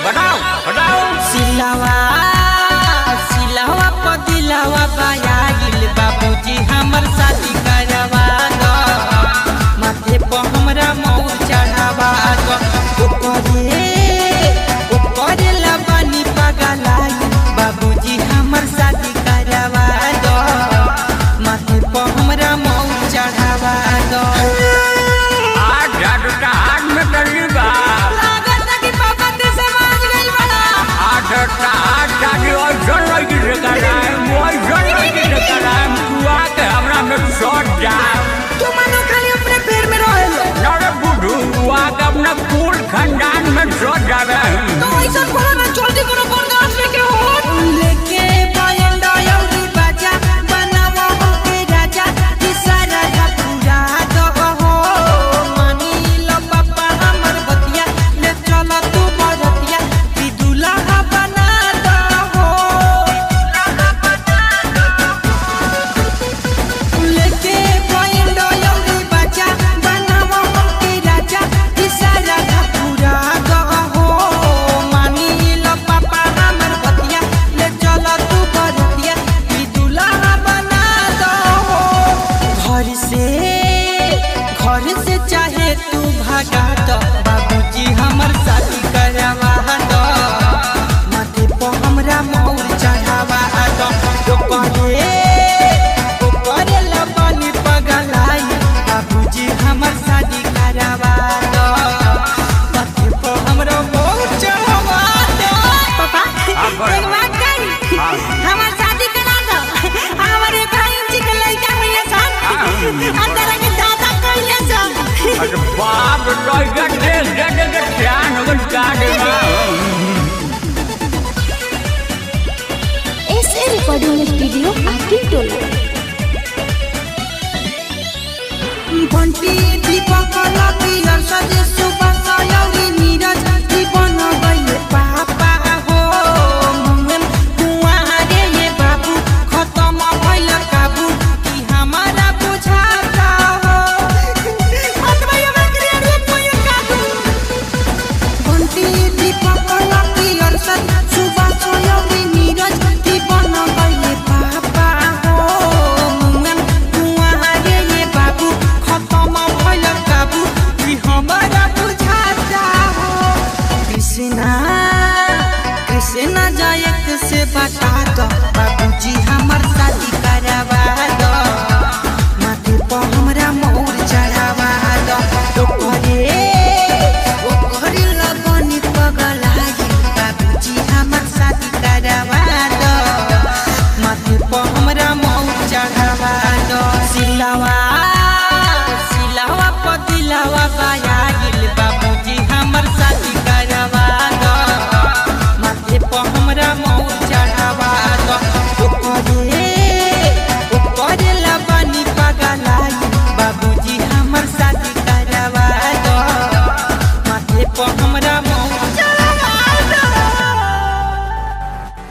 बताओ बताओ। सिलावा सिलावा पदिलावा बाया गिल बाबूजी हमर शादी करवा दो, माथे पर हमरा मौर चढ़ावा दो। ऊपरे लबानी पगलाई बाबूजी हमर शादी करवा दो, माथे पर हमरा मौर चढ़ावा दो। आज जादूटा हाथ में करीबा लागत कि पापा ते समाज गइल बड़ा। आज शादी और जन लगी से कराए मोर जन लगी से कराए बुआ के हमरा में सट जा। तू मानो खाली अपने पैर में रहेलो। नरे बुढ़ू बुआ के अपना कुल खानदान में सट जावे। तो ऐसा बोलो ना, जल्दी करो बर्दाश्त लेके हो। लेके बायंडा यौरी बाजा बनावा के राजा इशारा का पूरा दो हो। मानी लो पापा हमर बतिया ले चलो तू बरतिया कि दुल्हा बना दो हो। लेके बायंडा यौरी बाजा बनावा के राजा इशारा का पूरा दो हो। मानी लो पापा हमर बतिया ले चलो तू बरतिया कि दुल्हा बना दो हो। घर से चाहे तू भागा दो, बाबूजी हमर शादी करवा दो, माथे पर हमरा मौर चढ़ावा दो। ऊपरे लबानी पगलाई बाबूजी हमर शादी करवा दो, माथे पर हमरा मौर चढ़ावा दो। पापा एक बात कही, हमर शादी करा दो। हमरे भाई जी के लड़का भैया सन अंदर के दादा कहले सन। अरे बाप रे देख ध्यान होगन का देवा। SA रिकॉर्डिंग स्टूडियो आकिल टोला। घंटी दीपक लगी सजे सुबह सयौरी नीरज दीपन गइले पापा हो। मुंगन कुआरे ये बाबू खत्म भइल काबू कि हमारा बुझाता हो। अतवैया मकरी रूप में काबू घंटी दीपक लगी सजे सुबह सयौरी नीरज दीपन गइले पापा हो। मुंगन कुआरे ये बाबू खत्म भइल काबू कि हमारा बुझाता हो। कृष्णा जायक से बता दो, बाबूजी हमर शादी करवा दो, माथे पर हमरा मौर चढ़ावा दो। ओकरे लगनी पगलाई बाबूजी हमर शादी करवा दो, माथे पर हमरा मौर चढ़ावा दो। सिलावा